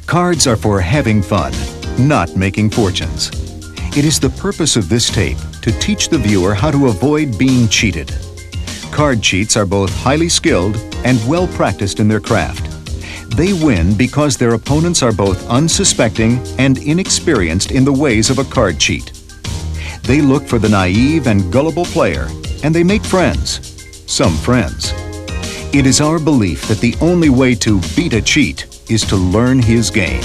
Cards are for having fun, not making fortunes. It is the purpose of this tape to teach the viewer how to avoid being cheated. Card cheats are both highly skilled and well practiced in their craft. They win because their opponents are both unsuspecting and inexperienced in the ways of a card cheat. They look for the naive and gullible player, and they make friends. Some friends. It is our belief that the only way to beat a cheat is to learn his game.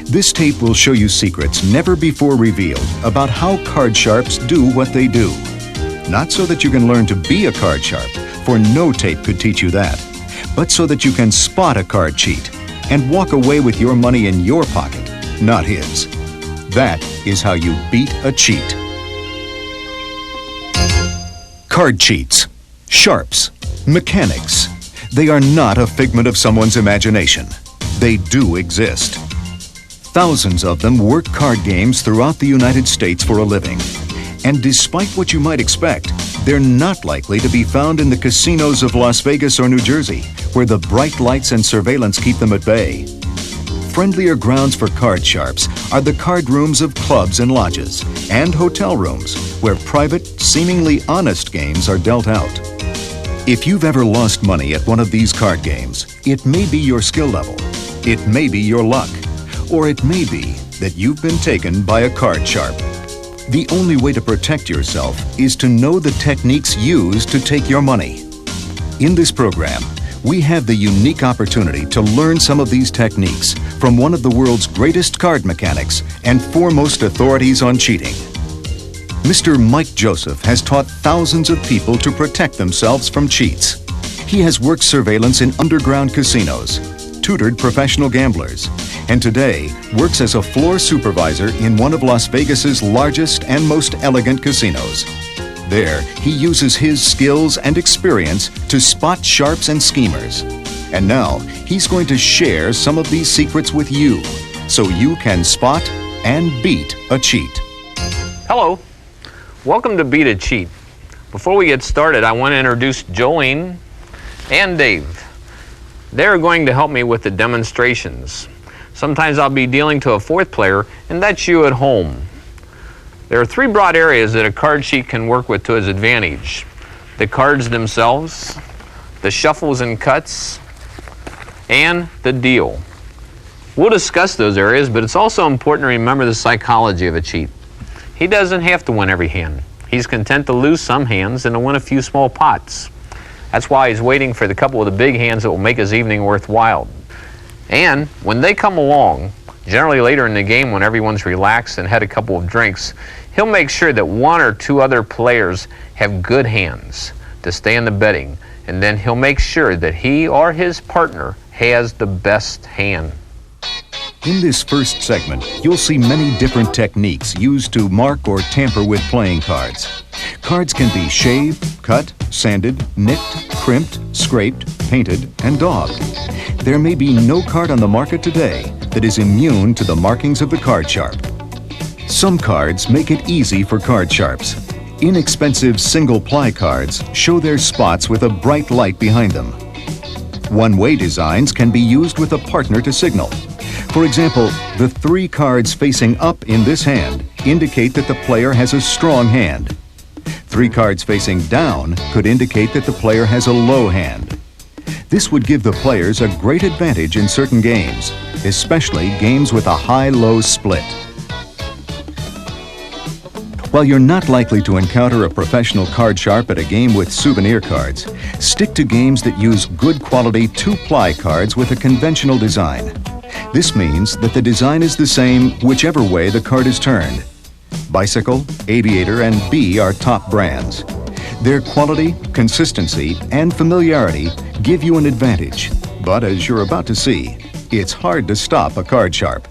This tape will show you secrets never before revealed about how card sharps do what they do. Not so that you can learn to be a card sharp, for no tape could teach you that, but so that you can spot a card cheat and walk away with your money in your pocket, not his. That is how you beat a cheat. Card cheats, sharps, mechanics. They are not a figment of someone's imagination. They do exist. Thousands of them work card games throughout the United States for a living. And despite what you might expect, they're not likely to be found in the casinos of Las Vegas or New Jersey, where the bright lights and surveillance keep them at bay. Friendlier grounds for card sharps are the card rooms of clubs and lodges, and hotel rooms, where private, seemingly honest games are dealt out. If you've ever lost money at one of these card games, it may be your skill level, it may be your luck, or it may be that you've been taken by a card sharp. The only way to protect yourself is to know the techniques used to take your money. In this program, we have the unique opportunity to learn some of these techniques from one of the world's greatest card mechanics and foremost authorities on cheating. Mr. Mike Joseph has taught thousands of people to protect themselves from cheats. He has worked surveillance in underground casinos, tutored professional gamblers, and today works as a floor supervisor in one of Las Vegas's largest and most elegant casinos. There, he uses his skills and experience to spot sharps and schemers. And now, he's going to share some of these secrets with you, so you can spot and beat a cheat. Hello, welcome to Beat a Cheat. Before we get started, I want to introduce Jolene and Dave. They're going to help me with the demonstrations. Sometimes I'll be dealing to a fourth player, and that's you at home. There are three broad areas that a card cheat can work with to his advantage: the cards themselves, the shuffles and cuts, and the deal. We'll discuss those areas, but it's also important to remember the psychology of a cheat. He doesn't have to win every hand. He's content to lose some hands and to win a few small pots. That's why he's waiting for the couple of the big hands that will make his evening worthwhile. And when they come along, generally later in the game when everyone's relaxed and had a couple of drinks, he'll make sure that one or two other players have good hands to stay in the betting, and then he'll make sure that he or his partner has the best hand. In this first segment, you'll see many different techniques used to mark or tamper with playing cards. Cards can be shaved, cut, sanded, nicked, crimped, scraped, painted, and daubed. There may be no card on the market today that is immune to the markings of the card sharp. Some cards make it easy for card sharps. Inexpensive single-ply cards show their spots with a bright light behind them. One-way designs can be used with a partner to signal. For example, the three cards facing up in this hand indicate that the player has a strong hand. Three cards facing down could indicate that the player has a low hand. This would give the players a great advantage in certain games, especially games with a high-low split. While you're not likely to encounter a professional card sharp at a game with souvenir cards, stick to games that use good quality two-ply cards with a conventional design. This means that the design is the same whichever way the card is turned. Bicycle, Aviator, and B are top brands. Their quality, consistency, and familiarity give you an advantage. But as you're about to see, it's hard to stop a card sharp.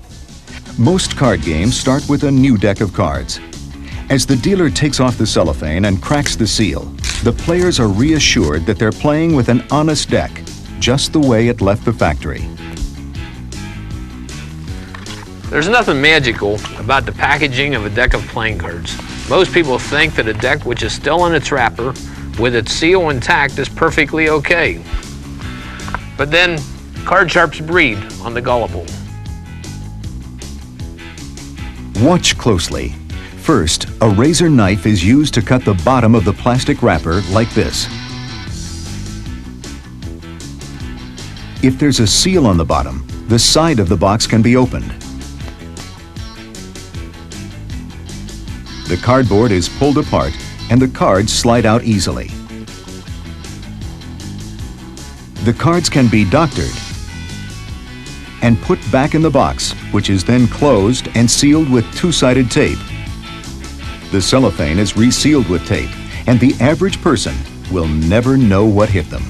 Most card games start with a new deck of cards. As the dealer takes off the cellophane and cracks the seal, the players are reassured that they're playing with an honest deck, just the way it left the factory. There's nothing magical about the packaging of a deck of playing cards. Most people think that a deck which is still in its wrapper, with its seal intact, is perfectly okay. But then, card sharps breed on the gullible. Watch closely. First, a razor knife is used to cut the bottom of the plastic wrapper like this. If there's a seal on the bottom, the side of the box can be opened. The cardboard is pulled apart and the cards slide out easily. The cards can be doctored and put back in the box, which is then closed and sealed with two-sided tape. The cellophane is resealed with tape, and the average person will never know what hit them.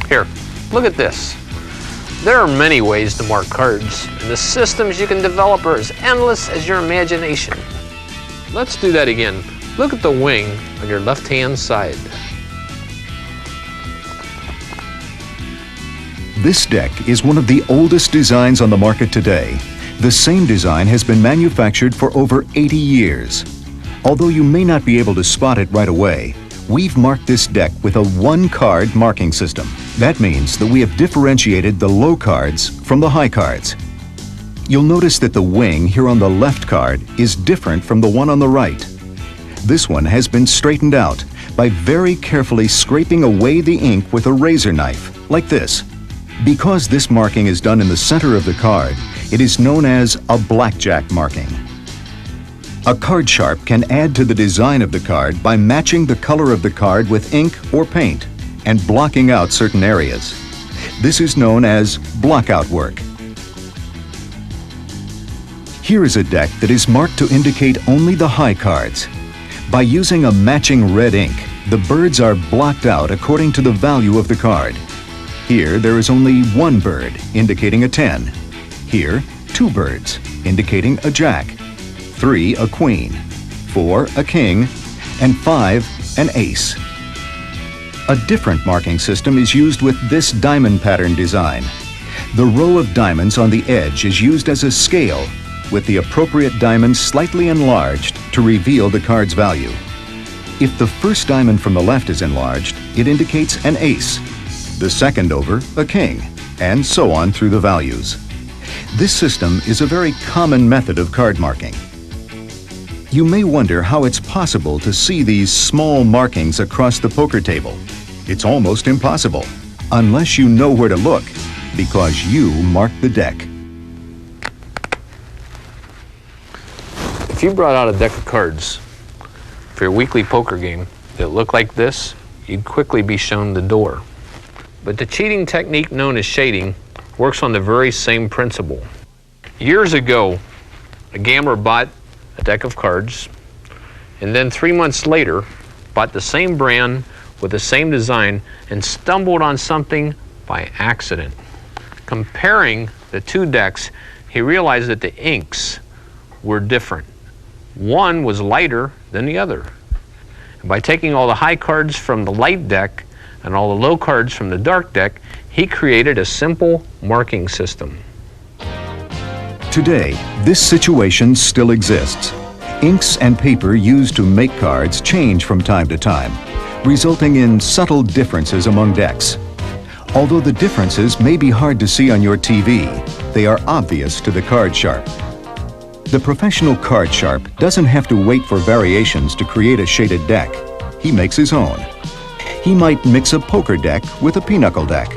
Here, look at this. There are many ways to mark cards, and the systems you can develop are as endless as your imagination. Let's do that again. Look at the wing on your left-hand side. This deck is one of the oldest designs on the market today. The same design has been manufactured for over 80 years. Although you may not be able to spot it right away, we've marked this deck with a one-card marking system. That means that we have differentiated the low cards from the high cards. You'll notice that the wing here on the left card is different from the one on the right. This one has been straightened out by very carefully scraping away the ink with a razor knife, like this. Because this marking is done in the center of the card, it is known as a blackjack marking. A card sharp can add to the design of the card by matching the color of the card with ink or paint and blocking out certain areas. This is known as blockout work. Here is a deck that is marked to indicate only the high cards. By using a matching red ink, the birds are blocked out according to the value of the card. Here there is only one bird, indicating a 10. Here, two birds, indicating a jack. 3, a queen. 4, a king. And 5, an ace. A different marking system is used with this diamond pattern design. The row of diamonds on the edge is used as a scale, with the appropriate diamond slightly enlarged to reveal the card's value. If the first diamond from the left is enlarged, it indicates an ace. The second over, a king, and so on through the values. This system is a very common method of card marking. You may wonder how it's possible to see these small markings across the poker table. It's almost impossible, unless you know where to look, because you marked the deck. If you brought out a deck of cards for your weekly poker game that looked like this, you'd quickly be shown the door. But the cheating technique known as shading works on the very same principle. Years ago, a gambler bought a deck of cards and then 3 months later bought the same brand with the same design and stumbled on something by accident. Comparing the two decks, he realized that the inks were different. One was lighter than the other. And by taking all the high cards from the light deck and all the low cards from the dark deck, he created a simple marking system. Today, this situation still exists. Inks and paper used to make cards change from time to time, resulting in subtle differences among decks. Although the differences may be hard to see on your TV, they are obvious to the card sharp. The professional card sharp doesn't have to wait for variations to create a shaded deck. He makes his own. He might mix a poker deck with a pinochle deck.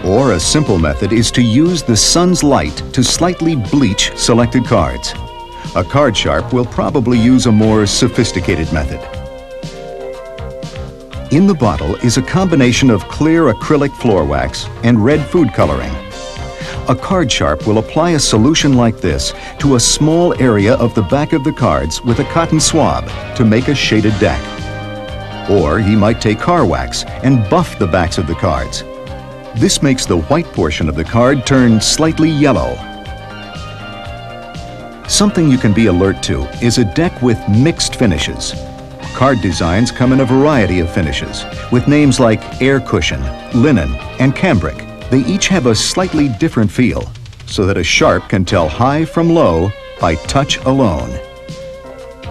Or a simple method is to use the sun's light to slightly bleach selected cards. A card sharp will probably use a more sophisticated method. In the bottle is a combination of clear acrylic floor wax and red food coloring. A card sharp will apply a solution like this to a small area of the back of the cards with a cotton swab to make a shaded deck. Or he might take car wax and buff the backs of the cards. This makes the white portion of the card turn slightly yellow. Something you can be alert to is a deck with mixed finishes. Card designs come in a variety of finishes, with names like air cushion, linen, and cambric. They each have a slightly different feel, so that a sharp can tell high from low by touch alone.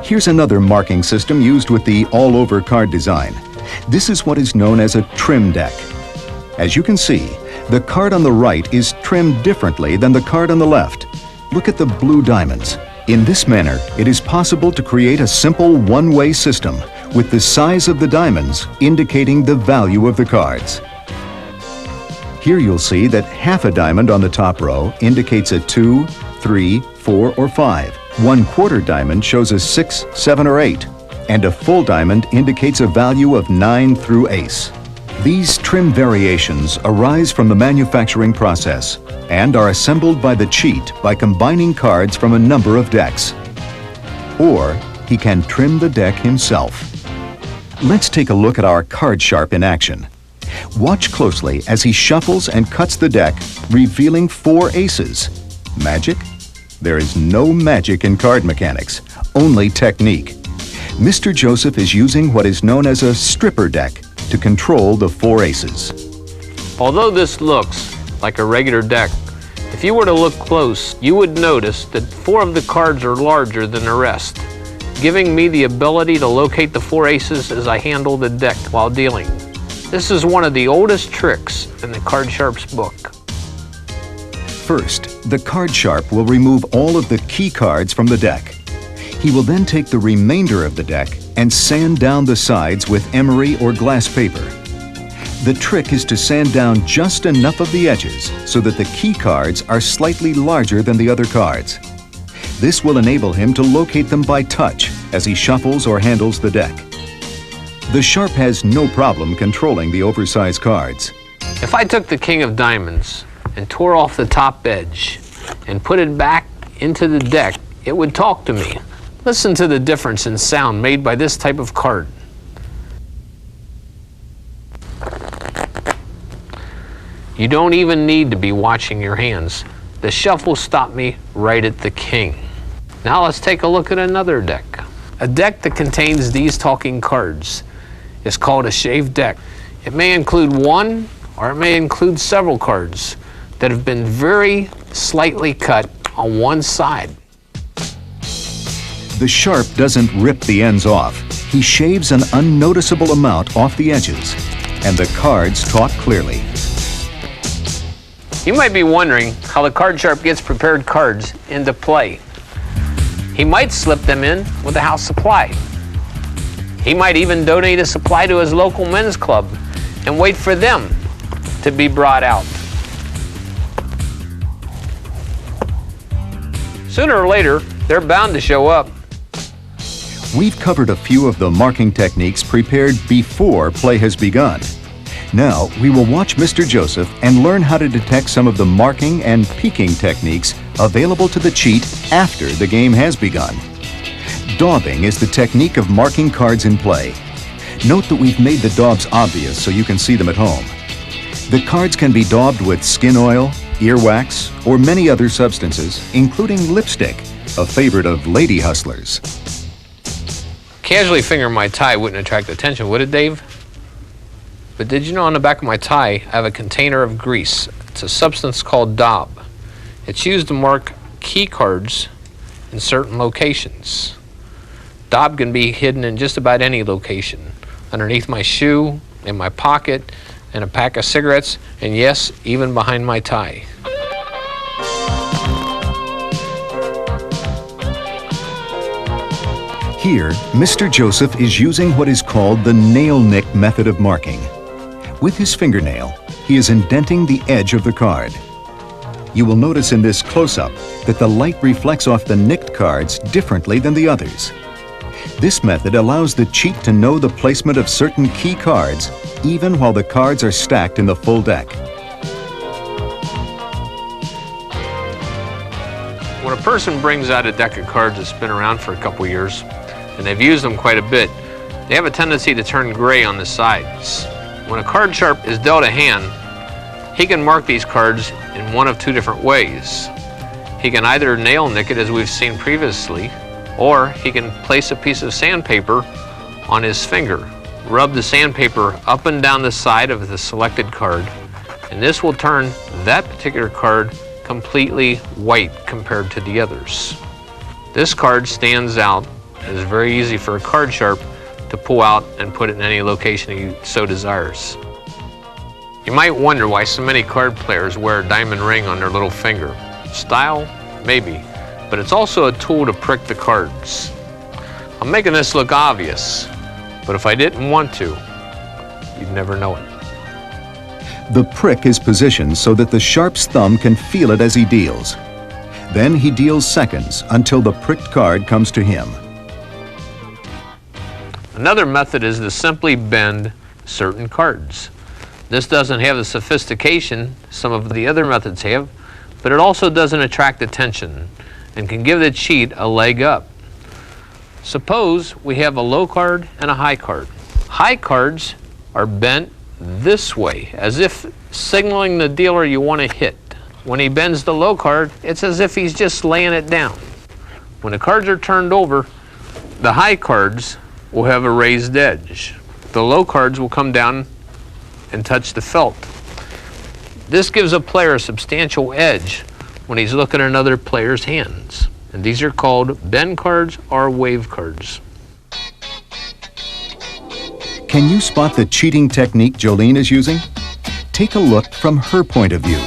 Here's another marking system used with the all-over card design. This is what is known as a trim deck. As you can see, The card on the right is trimmed differently than the card on the left. Look at the blue diamonds. In this manner, it is possible to create a simple one-way system with the size of the diamonds indicating the value of the cards. Here you'll see that half a diamond on the top row indicates a 2, 3, 4, or 5. 1/4 diamond shows a 6, 7, or 8. And a full diamond indicates a value of 9 through ace. These trim variations arise from the manufacturing process and are assembled by the cheat by combining cards from a number of decks. Or he can trim the deck himself. Let's take a look at our card sharp in action. Watch closely as he shuffles and cuts the deck, revealing 4 aces. Magic? There is no magic in card mechanics, only technique. Mr. Joseph is using what is known as a stripper deck to control the 4 aces. Although this looks like a regular deck, if you were to look close, you would notice that 4 of the cards are larger than the rest, giving me the ability to locate the 4 aces as I handle the deck while dealing. This is one of the oldest tricks in the Card Sharp's book. First, the card sharp will remove all of the key cards from the deck. He will then take the remainder of the deck and sand down the sides with emery or glass paper. The trick is to sand down just enough of the edges so that the key cards are slightly larger than the other cards. This will enable him to locate them by touch as he shuffles or handles the deck. The sharp has no problem controlling the oversized cards. If I took the King of Diamonds and tore off the top edge and put it back into the deck, it would talk to me. Listen to the difference in sound made by this type of card. You don't even need to be watching your hands. The shuffle stopped me right at the king. Now let's take a look at another deck. A deck that contains these talking cards is called a shaved deck. It may include one or it may include several cards that have been very slightly cut on one side. The sharp doesn't rip the ends off. He shaves an unnoticeable amount off the edges, and the cards talk clearly. You might be wondering how the card sharp gets prepared cards into play. He might slip them in with a house supply. He might even donate a supply to his local men's club and wait for them to be brought out. Sooner or later, they're bound to show up. We've covered a few of the marking techniques prepared before play has begun. Now, we will watch Mr. Joseph and learn how to detect some of the marking and peeking techniques available to the cheat after the game has begun. Daubing is the technique of marking cards in play. Note that we've made the daubs obvious so you can see them at home. The cards can be daubed with skin oil, earwax, or many other substances, including lipstick, a favorite of lady hustlers. Casually fingering my tie wouldn't attract attention, would it, Dave? But did you know on the back of my tie I have a container of grease? It's a substance called daub. It's used to mark key cards in certain locations. Daub can be hidden in just about any location. Underneath my shoe, in my pocket, in a pack of cigarettes, and yes, even behind my tie. Here, Mr. Joseph is using what is called the nail nick method of marking. With his fingernail, he is indenting the edge of the card. You will notice in this close-up that the light reflects off the nicked cards differently than the others. This method allows the cheat to know the placement of certain key cards even while the cards are stacked in the full deck. When a person brings out a deck of cards that's been around for a couple years, and they've used them quite a bit, they have a tendency to turn gray on the sides. When a card sharp is dealt a hand, he can mark these cards in one of two different ways. He can either nail nick it as we've seen previously, or he can place a piece of sandpaper on his finger. Rub the sandpaper up and down the side of the selected card, and this will turn that particular card completely white compared to the others. This card stands out. It is very easy for a card sharp to pull out and put it in any location he so desires. You might wonder why so many card players wear a diamond ring on their little finger. Style? Maybe, but it's also a tool to prick the cards. I'm making this look obvious, but if I didn't want to, you'd never know it. The prick is positioned so that the sharp's thumb can feel it as he deals. Then he deals seconds until the pricked card comes to him. Another method is to simply bend certain cards. This doesn't have the sophistication some of the other methods have, but it also doesn't attract attention and can give the cheat a leg up. Suppose we have a low card and a high card. High cards are bent this way, as if signaling the dealer you want to hit. When he bends the low card, it's as if he's just laying it down. When the cards are turned over, the high cards will have a raised edge. The low cards will come down and touch the felt. This gives a player a substantial edge when he's looking at another player's hands. And these are called bend cards or wave cards. Can you spot the cheating technique Jolene is using? Take a look from her point of view.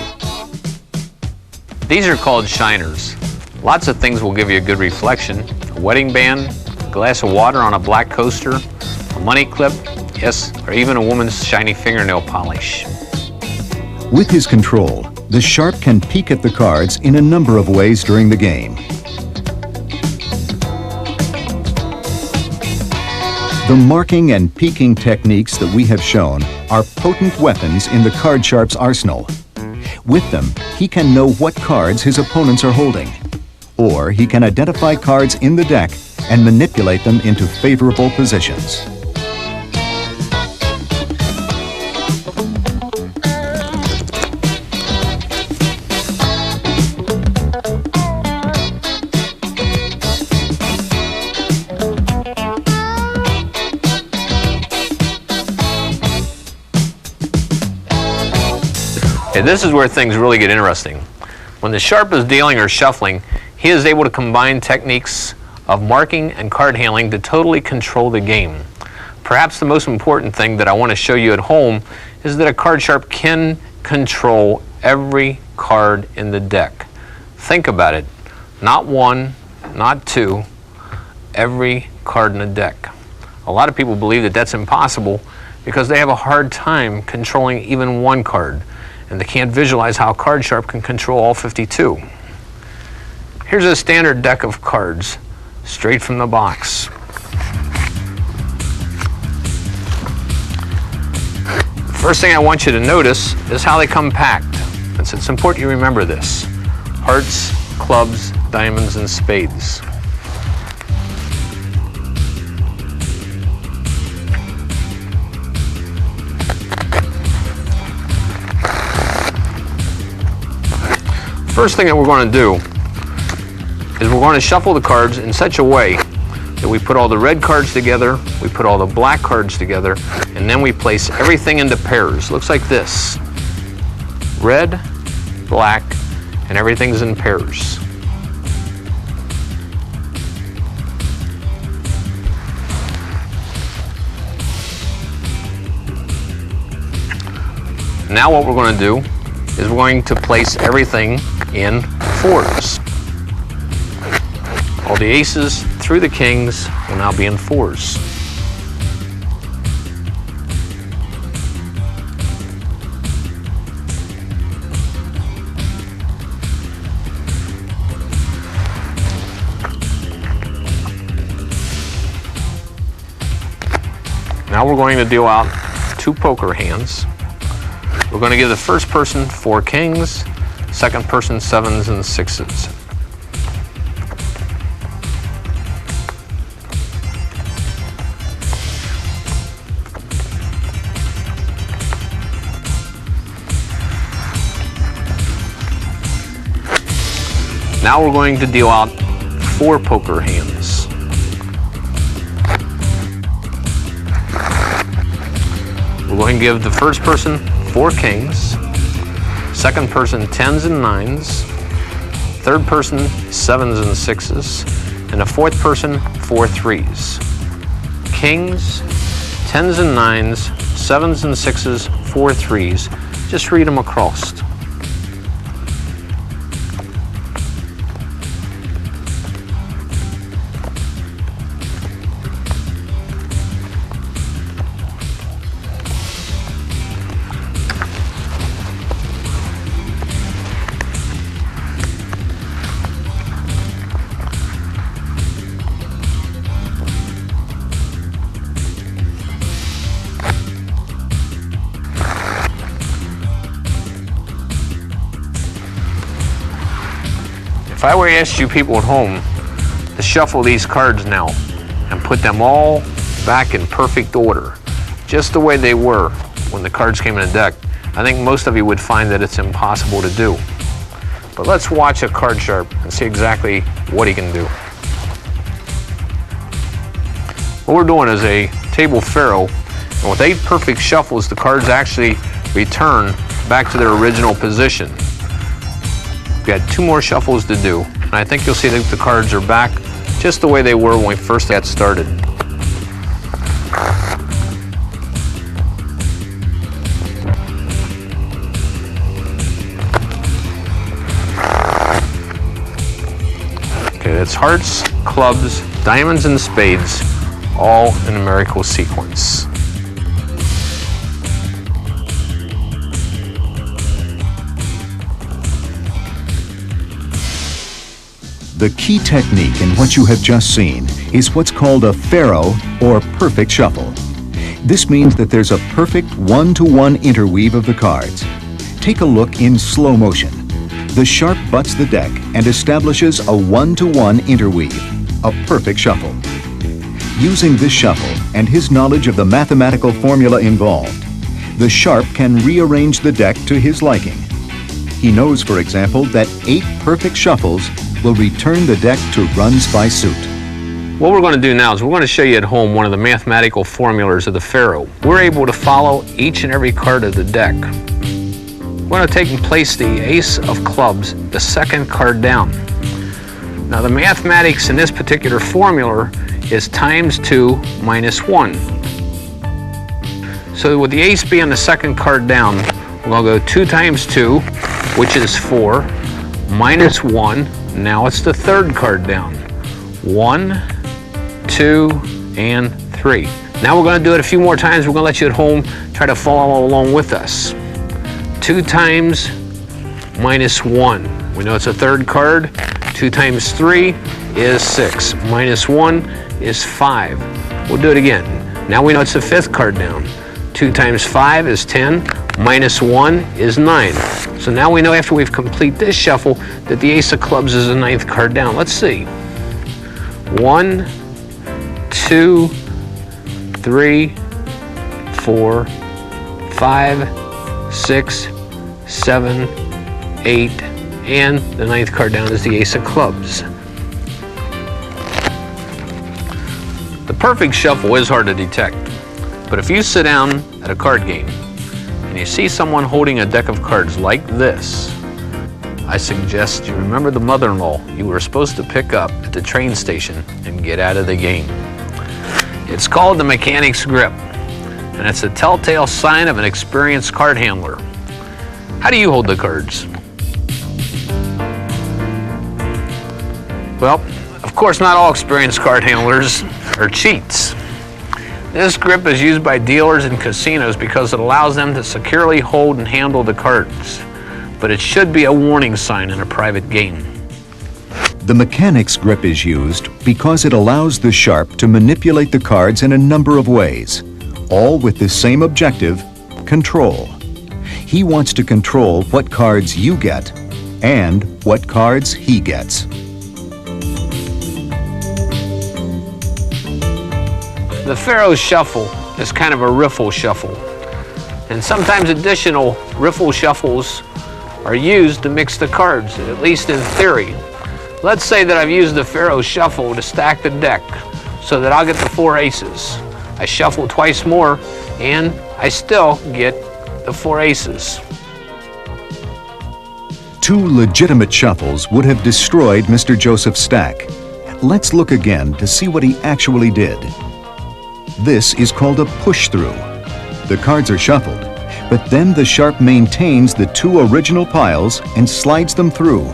These are called shiners. Lots of things will give you a good reflection. A wedding band, a glass of water on a black coaster, a money clip, yes, or even a woman's shiny fingernail polish. With his control, the sharp can peek at the cards in a number of ways during the game. The marking and peeking techniques that we have shown are potent weapons in the card sharp's arsenal. With them, he can know what cards his opponents are holding, or he can identify cards in the deck and manipulate them into favorable positions. And this is where things really get interesting. When the sharp is dealing or shuffling, he is able to combine techniques of marking and card handling to totally control the game. Perhaps the most important thing that I want to show you at home is that a card sharp can control every card in the deck. Think about it. Not one, not two, every card in the deck. A lot of people believe that that's impossible because they have a hard time controlling even one card, and they can't visualize how a card sharp can control all 52. Here's a standard deck of cards, straight from the box. First thing I want you to notice is how they come packed. It's important you remember this. Hearts, clubs, diamonds, and spades. First thing that we're going to do is we're going to shuffle the cards in such a way that we put all the red cards together, we put all the black cards together, and then we place everything into pairs. Looks like this. Red, black, and everything's in pairs. Now what we're going to do is we're going to place everything in fours. All the aces through the kings will now be in fours. Now we're going to deal out two poker hands. We're going to give the first person 4 kings, second person 7s and 6s. Now we're going to deal out 4 poker hands. We're going to give the first person 4 kings, second person 10s and 9s, third person 7s and 6s, and the fourth person 4 3s. Kings, 10s and 9s, 7s and 6s, 4 3s. just read them across. If I were to ask you people at home to shuffle these cards now and put them all back in perfect order, just the way they were when the cards came in a deck, I think most of you would find that it's impossible to do. But let's watch a card sharp and see exactly what he can do. What we're doing is a table faro, and with 8 perfect shuffles, the cards actually return back to their original position. We've got 2 more shuffles to do, and I think you'll see that the cards are back just the way they were when we first got started. Okay, that's hearts, clubs, diamonds, and spades, all in a miracle sequence. The key technique in what you have just seen is what's called a faro, or perfect shuffle. This means that there's a perfect one-to-one interweave of the cards. Take a look in slow motion. The sharp butts the deck and establishes a one-to-one interweave, a perfect shuffle. Using this shuffle and his knowledge of the mathematical formula involved, the sharp can rearrange the deck to his liking. He knows, for example, that 8 perfect shuffles will return the deck to runs by suit. What we're going to do now is we're going to show you at home one of the mathematical formulas of the faro. We're able to follow each and every card of the deck. We're going to take and place the ace of clubs, the second card down. Now the mathematics in this particular formula is times 2 minus 1. So with the ace being the second card down, we're going to go 2 times 2, which is 4, minus 1. Now it's the third card down. 1, 2, and 3. Now we're going to do it a few more times. We're going to let you at home try to follow along with us. 2 times minus 1. We know it's a third card. 2 times 3 is 6. Minus 1 is 5. We'll do it again. Now we know it's the fifth card down. 2 times 5 is 10. Minus 1 is 9. So now we know after we've completed this shuffle that the ace of clubs is the 9th card down. Let's see. 1, 2, 3, 4, 5, 6, 7, 8, and the 9th card down is the ace of clubs. The perfect shuffle is hard to detect, but if you sit down at a card game and you see someone holding a deck of cards like this, I suggest you remember the mother-in-law you were supposed to pick up at the train station and get out of the game. It's called the mechanic's grip, and it's a telltale sign of an experienced card handler. How do you hold the cards? Well, of course, not all experienced card handlers are cheats. This grip is used by dealers and casinos because it allows them to securely hold and handle the cards. But it should be a warning sign in a private game. The mechanic's grip is used because it allows the sharp to manipulate the cards in a number of ways, all with the same objective: control. He wants to control what cards you get and what cards he gets. The faro shuffle is kind of a riffle shuffle, and sometimes additional riffle shuffles are used to mix the cards, at least in theory. Let's say that I've used the faro shuffle to stack the deck so that I'll get the 4 aces. I shuffle twice more and I still get the 4 aces. 2 legitimate shuffles would have destroyed Mr. Joseph's stack. Let's look again to see what he actually did. This is called a push-through. The cards are shuffled, But then the sharp maintains the two original piles and slides them through.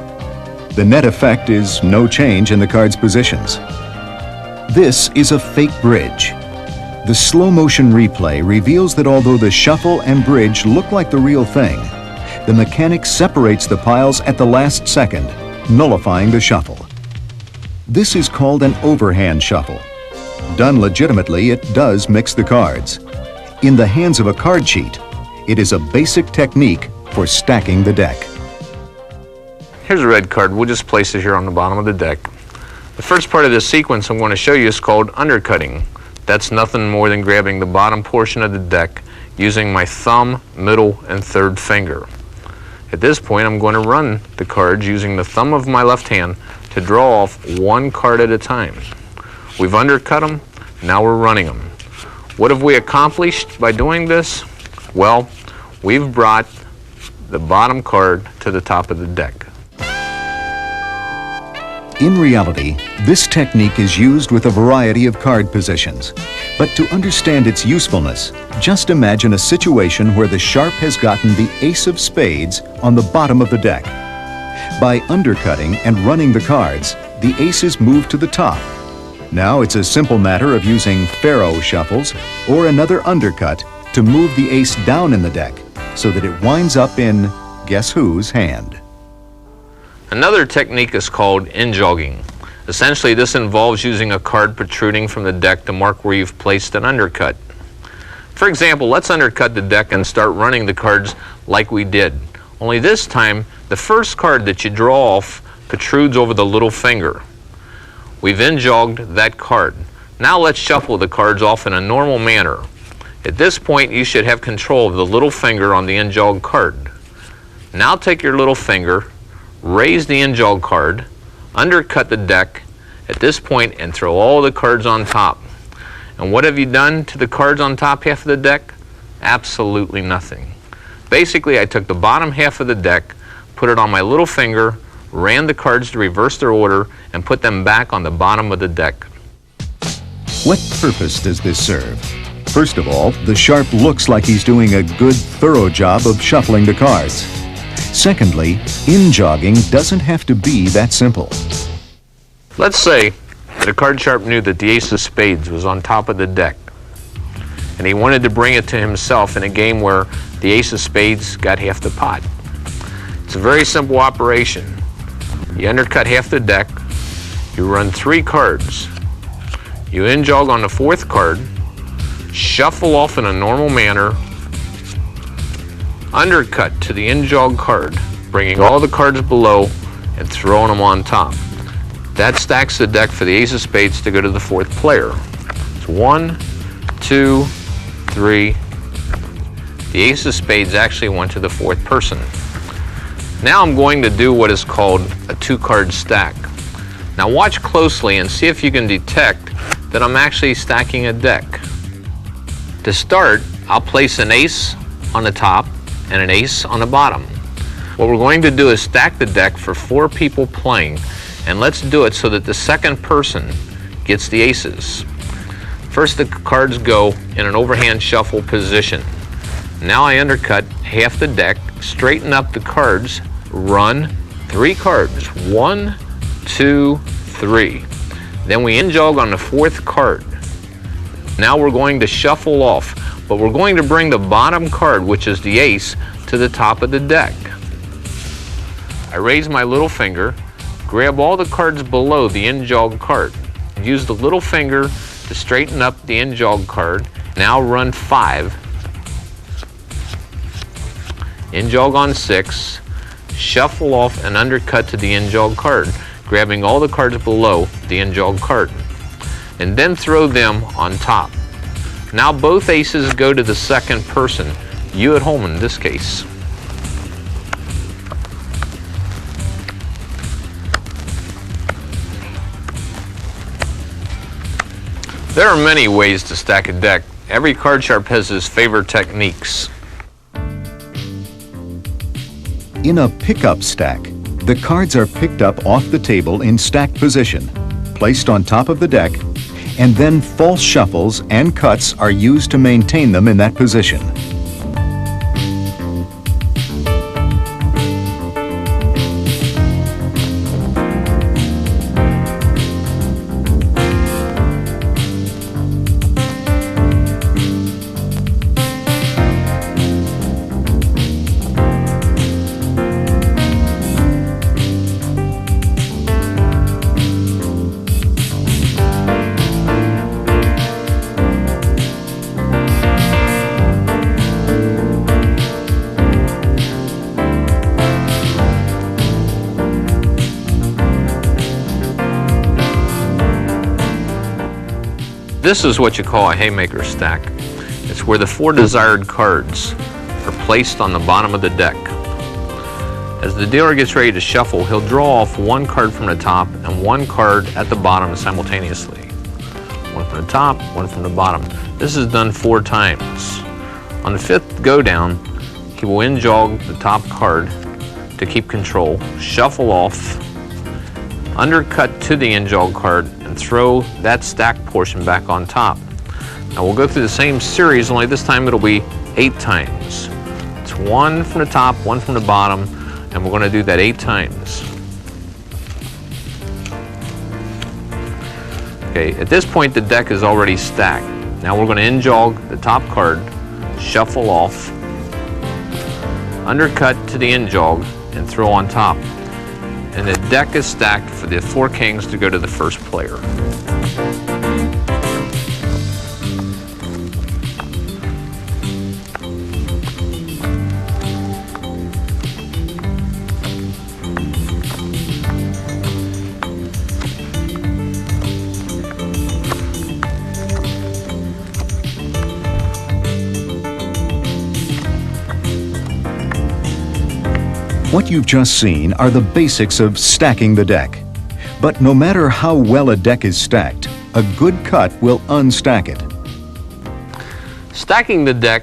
The net effect is no change in the card's positions. This is a fake bridge. The slow-motion replay reveals that although the shuffle and bridge look like the real thing, the mechanic separates the piles at the last second, nullifying the shuffle. This is called an overhand shuffle. Done legitimately, it does mix the cards. In the hands of a card cheat, it is a basic technique for stacking the deck. Here's a red card. We'll just place it here on the bottom of the deck. The first part of this sequence I'm going to show you is called undercutting. That's nothing more than grabbing the bottom portion of the deck using my thumb, middle, and third finger. At this point, I'm going to run the cards using the thumb of my left hand to draw off one card at a time. We've undercut them, now we're running them. What have we accomplished by doing this? Well, we've brought the bottom card to the top of the deck. In reality, this technique is used with a variety of card positions. But to understand its usefulness, just imagine a situation where the sharp has gotten the ace of spades on the bottom of the deck. By undercutting and running the cards, the aces move to the top. Now it's a simple matter of using faro shuffles or another undercut to move the ace down in the deck so that it winds up in guess whose hand. Another technique is called in-jogging. Essentially, this involves using a card protruding from the deck to mark where you've placed an undercut. For example, let's undercut the deck and start running the cards like we did. Only this time, the first card that you draw off protrudes over the little finger. We've in-jogged that card. Now let's shuffle the cards off in a normal manner. At this point, you should have control of the little finger on the in-jogged card. Now take your little finger, raise the in-jog card, undercut the deck at this point, and throw all the cards on top. And what have you done to the cards on top half of the deck? Absolutely nothing. Basically, I took the bottom half of the deck, put it on my little finger, ran the cards to reverse their order, and put them back on the bottom of the deck. What purpose does this serve? First of all, the sharp looks like he's doing a good, thorough job of shuffling the cards. Secondly, in-jogging doesn't have to be that simple. Let's say that a card sharp knew that the ace of spades was on top of the deck, and he wanted to bring it to himself in a game where the ace of spades got half the pot. It's a very simple operation. You undercut half the deck, you run 3 cards, you in-jog on the 4th card, shuffle off in a normal manner, undercut to the in-jog card, bringing all the cards below and throwing them on top. That stacks the deck for the ace of spades to go to the 4th player. It's 1, 2, 3. The ace of spades actually went to the 4th person. Now I'm going to do what is called a 2-card stack. Now watch closely and see if you can detect that I'm actually stacking a deck. To start, I'll place an ace on the top and an ace on the bottom. What we're going to do is stack the deck for 4 people playing, and let's do it so that the second person gets the aces. First, the cards go in an overhand shuffle position. Now I undercut half the deck, straighten up the cards, run 3 cards, 1, 2, 3. Then we in-jog on the 4th card. Now we're going to shuffle off, but we're going to bring the bottom card, which is the ace, to the top of the deck. I raise my little finger, grab all the cards below the in-jog card. Use the little finger to straighten up the in-jog card. Now run 5. In-jog on 6, shuffle off and undercut to the in-jog card, grabbing all the cards below the in-jog card, and then throw them on top. Now both aces go to the second person, you at home in this case. There are many ways to stack a deck. Every card sharp has his favorite techniques. In a pickup stack, the cards are picked up off the table in stacked position, placed on top of the deck, and then false shuffles and cuts are used to maintain them in that position. This is what you call a haymaker stack. It's where the 4 desired cards are placed on the bottom of the deck. As the dealer gets ready to shuffle, he'll draw off 1 card from the top and 1 card at the bottom simultaneously. 1 from the top, 1 from the bottom. This is done 4 times. On the 5th go down, he will in-jog the top card to keep control, shuffle off, undercut to the in-jog card, and throw that stacked portion back on top. Now we'll go through the same series, only this time it'll be 8 times. It's 1 from the top, 1 from the bottom, and we're going to do that 8 times. Okay, at this point the deck is already stacked. Now we're going to in-jog the top card, shuffle off, undercut to the in-jog, and throw on top. And the deck is stacked for the 4 kings to go to the first player. What you've just seen are the basics of stacking the deck. But no matter how well a deck is stacked, a good cut will unstack it. Stacking the deck,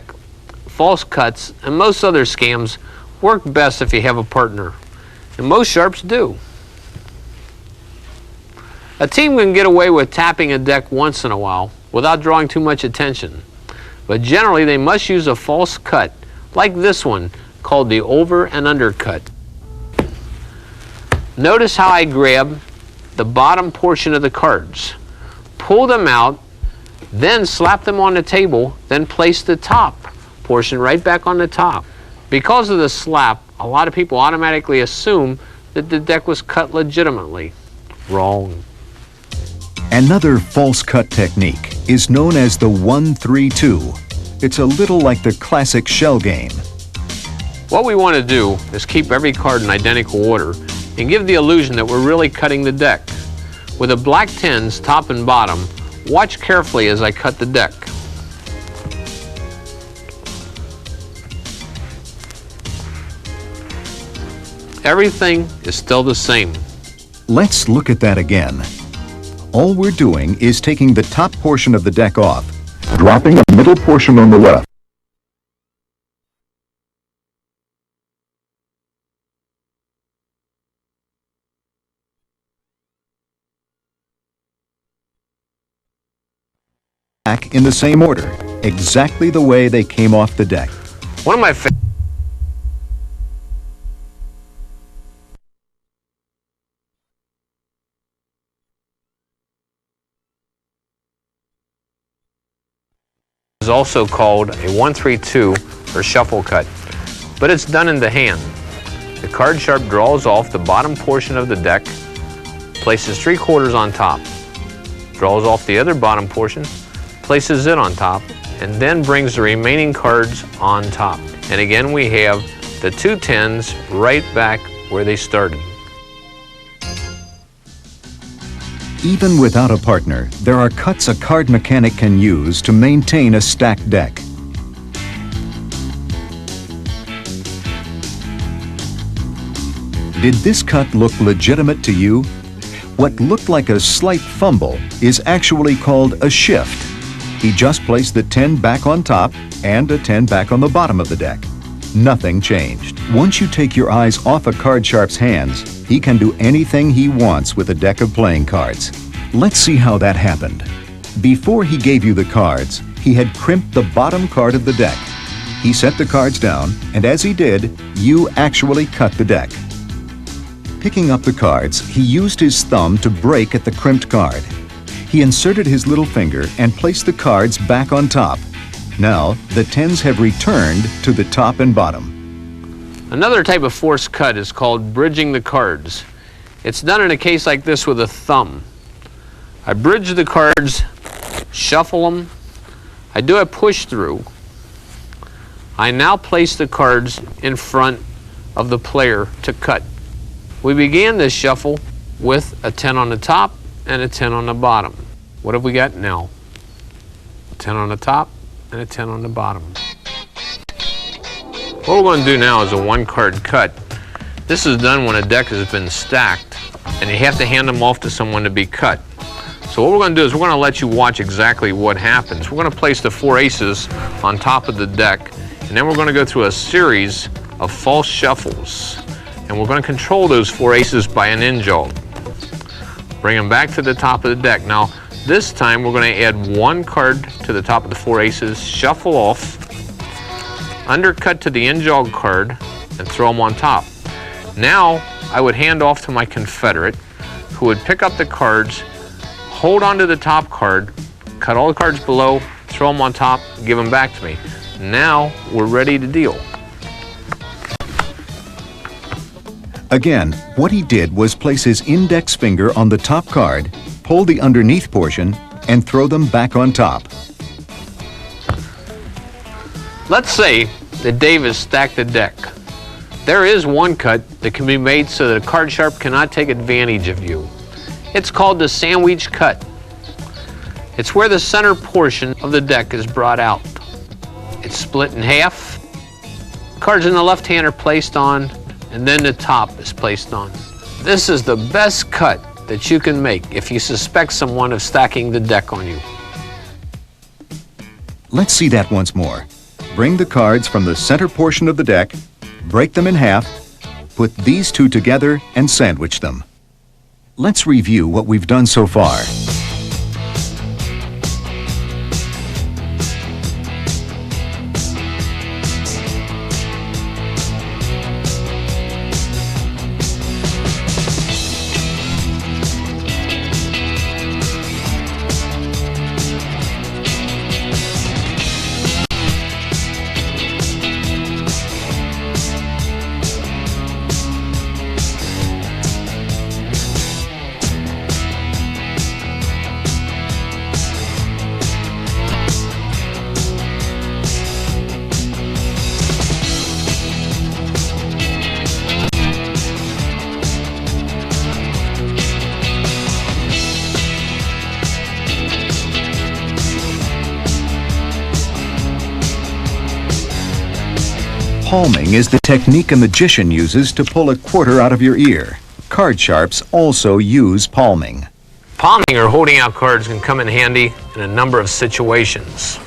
false cuts, and most other scams work best if you have a partner, and most sharps do. A team can get away with tapping a deck once in a while without drawing too much attention, but generally they must use a false cut, like this one, called the over and undercut. Notice how I grab the bottom portion of the cards, pull them out, then slap them on the table, then place the top portion right back on the top. Because of the slap, a lot of people automatically assume that the deck was cut legitimately. Wrong. Another false cut technique is known as the 1-3-2. It's a little like the classic shell game. What we want to do is keep every card in identical order and give the illusion that we're really cutting the deck. With the black 10s top and bottom, watch carefully as I cut the deck. Everything is still the same. Let's look at that again. All we're doing is taking the top portion of the deck off, dropping a middle portion on the left. Back in the same order, exactly the way they came off the deck. One of my favorites is also called a 1-3-2 or shuffle cut, but it's done in the hand. The card sharp draws off the bottom portion of the deck, places 3/4 on top, draws off the other bottom portion, places it on top, and then brings the remaining cards on top. And again we have the 2 10s right back where they started. Even without a partner, there are cuts a card mechanic can use to maintain a stacked deck. Did this cut look legitimate to you? What looked like a slight fumble is actually called a shift. He just placed the 10 back on top and a 10 back on the bottom of the deck. Nothing changed. Once you take your eyes off a card sharp's hands, he can do anything he wants with a deck of playing cards. Let's see how that happened. Before he gave you the cards, he had crimped the bottom card of the deck. He set the cards down, and as he did, you actually cut the deck. Picking up the cards, he used his thumb to break at the crimped card. He inserted his little finger and placed the cards back on top. Now, the 10s have returned to the top and bottom. Another type of forced cut is called bridging the cards. It's done in a case like this with a thumb. I bridge the cards, shuffle them. I do a push through. I now place the cards in front of the player to cut. We began this shuffle with a 10 on the top and a 10 on the bottom. What have we got now? a 10 on the top, and a 10 on the bottom. What we're going to do now is a one-card cut. This is done when a deck has been stacked, and you have to hand them off to someone to be cut. So what we're going to do is we're going to let you watch exactly what happens. We're going to place the 4 aces on top of the deck, and then we're going to go through a series of false shuffles. And we're going to control those 4 aces by an in-jog. Bring them back to the top of the deck. Now, this time we're going to add 1 card to the top of the 4 aces, shuffle off, undercut to the in-jog card, and throw them on top. Now, I would hand off to my confederate, who would pick up the cards, hold onto the top card, cut all the cards below, throw them on top, give them back to me. Now, we're ready to deal. Again, what he did was place his index finger on the top card, pull the underneath portion, and throw them back on top. Let's say that Dave has stacked the deck. There is one cut that can be made so that a card sharp cannot take advantage of you. It's called the sandwich cut. It's where the center portion of the deck is brought out. It's split in half. Cards in the left hand are placed on, and then the top is placed on. This is the best cut that you can make if you suspect someone of stacking the deck on you. Let's see that once more. Bring the cards from the center portion of the deck, break them in half, put these 2 together, and sandwich them. Let's review what we've done so far. Palming is the technique a magician uses to pull a quarter out of your ear. Card sharps also use palming. Palming or holding out cards can come in handy in a number of situations.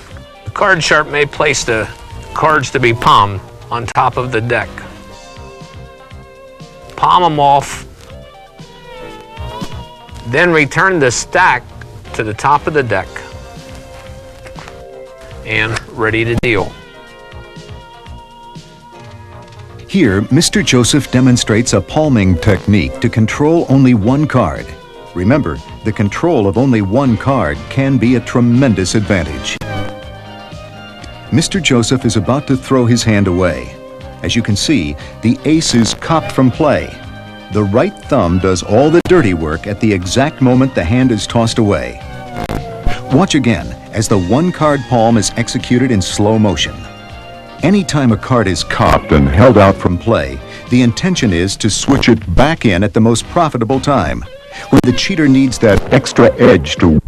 The card sharp may place the cards to be palmed on top of the deck. Palm them off, then return the stack to the top of the deck, and ready to deal. Here, Mr. Joseph demonstrates a palming technique to control only 1 card. Remember, the control of only 1 card can be a tremendous advantage. Mr. Joseph is about to throw his hand away. As you can see, the ace is cocked from play. The right thumb does all the dirty work at the exact moment the hand is tossed away. Watch again as the 1-card palm is executed in slow motion. Anytime a card is cocked and held out from play, the intention is to switch it back in at the most profitable time, when the cheater needs that extra edge to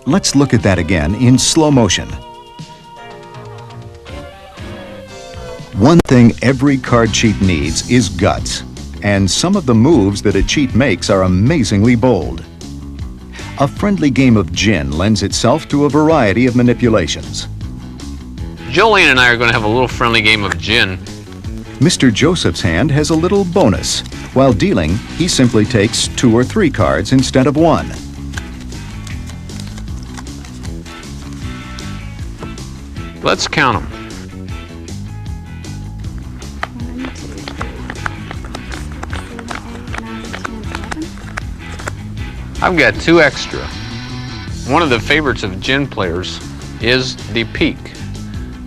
Let's look at that again in slow motion. One thing every card cheat needs is guts, and some of the moves that a cheat makes are amazingly bold. A friendly game of gin lends itself to a variety of manipulations. Jolene and I are going to have a little friendly game of gin. Mr. Joseph's hand has a little bonus. While dealing, he simply takes 2 or 3 cards instead of 1. Let's count them. I've got two extra. One of the favorites of gin players is the peek.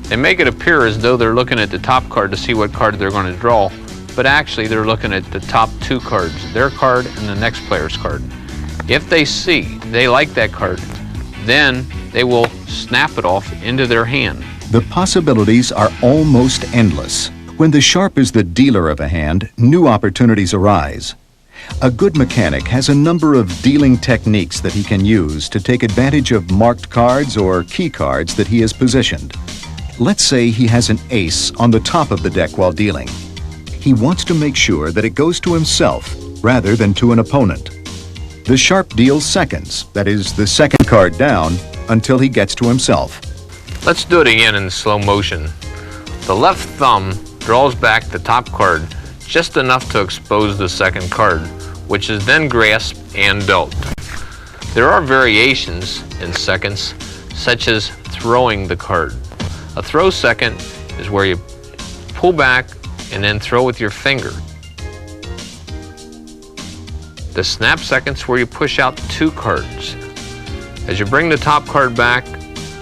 They make it appear as though they're looking at the top card to see what card they're going to draw, but actually they're looking at the top two cards, their card and the next player's card. If they see they like that card, then they will snap it off into their hand. The possibilities are almost endless. When the sharp is the dealer of a hand, new opportunities arise. A good mechanic has a number of dealing techniques that he can use to take advantage of marked cards or key cards that he has positioned. Let's say he has an ace on the top of the deck while dealing. He wants to make sure that it goes to himself rather than to an opponent. The sharp deals seconds, that is, the second card down, until he gets to himself. Let's do it again in slow motion. The left thumb draws back the top card just enough to expose the second card, which is then grasped and dealt. There are variations in seconds, such as throwing the card. A throw second is where you pull back and then throw with your finger. The snap second's where you push out two cards. As you bring the top card back,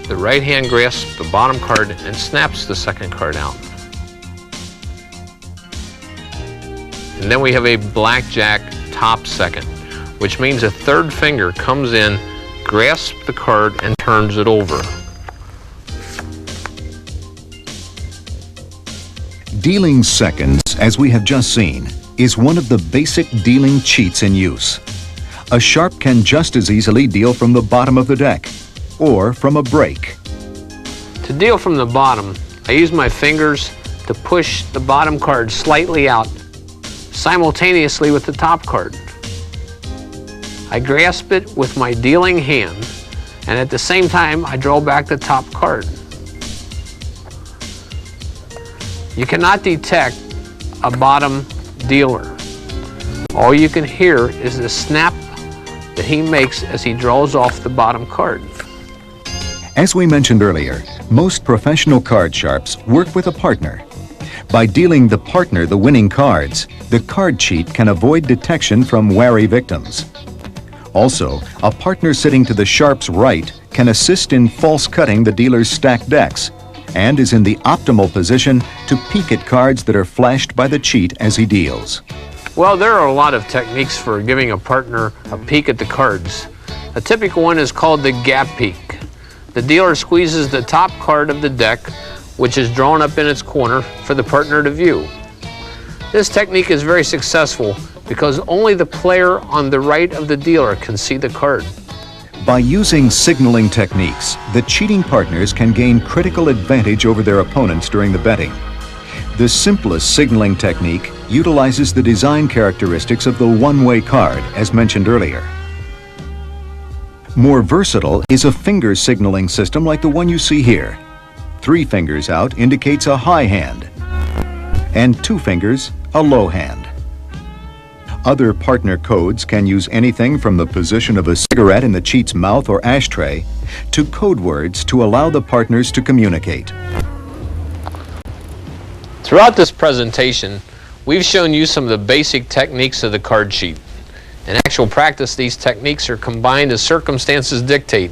the right hand grasps the bottom card and snaps the second card out. And then we have a blackjack top second, which means a third finger comes in, grasps the card, and turns it over. Dealing seconds, as we have just seen, is one of the basic dealing cheats in use. A sharp can just as easily deal from the bottom of the deck, or from a break. To deal from the bottom, I use my fingers to push the bottom card slightly out, simultaneously with the top card. I grasp it with my dealing hand, and at the same time I draw back the top card. You cannot detect a bottom dealer. All you can hear is the snap that he makes as he draws off the bottom card. As we mentioned earlier, most professional card sharps work with a partner. By dealing the partner the winning cards, the card cheat can avoid detection from wary victims. Also, a partner sitting to the sharp's right can assist in false cutting the dealer's stacked decks, and is in the optimal position to peek at cards that are flashed by the cheat as he deals. Well, there are a lot of techniques for giving a partner a peek at the cards. A typical one is called the gap peek. The dealer squeezes the top card of the deck, which is drawn up in its corner, for the partner to view. This technique is very successful because only the player on the right of the dealer can see the card. By using signaling techniques, the cheating partners can gain critical advantage over their opponents during the betting. The simplest signaling technique utilizes the design characteristics of the one-way card, as mentioned earlier. More versatile is a finger signaling system like the one you see here. 3 fingers out indicates a high hand, and 2 fingers, a low hand. Other partner codes can use anything from the position of a cigarette in the cheat's mouth or ashtray to code words to allow the partners to communicate. Throughout this presentation, we've shown you some of the basic techniques of the card cheat. In actual practice, these techniques are combined as circumstances dictate.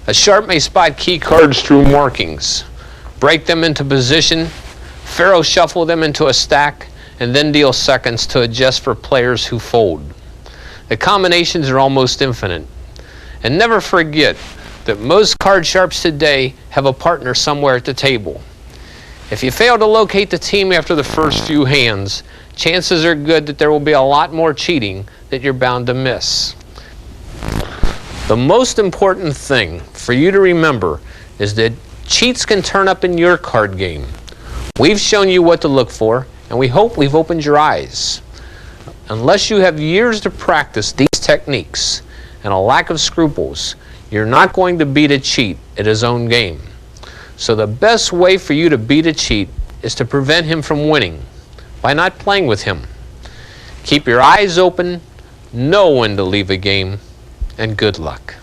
A sharp may spot key cards through markings, break them into position, faro shuffle them into a stack, and then deal seconds to adjust for players who fold. The combinations are almost infinite. And never forget that most card sharps today have a partner somewhere at the table. If you fail to locate the team after the first few hands, chances are good that there will be a lot more cheating that you're bound to miss. The most important thing for you to remember is that cheats can turn up in your card game. We've shown you what to look for, and we hope we've opened your eyes. Unless you have years to practice these techniques and a lack of scruples, you're not going to beat a cheat at his own game. So the best way for you to beat a cheat is to prevent him from winning by not playing with him. Keep your eyes open, know when to leave a game, and good luck.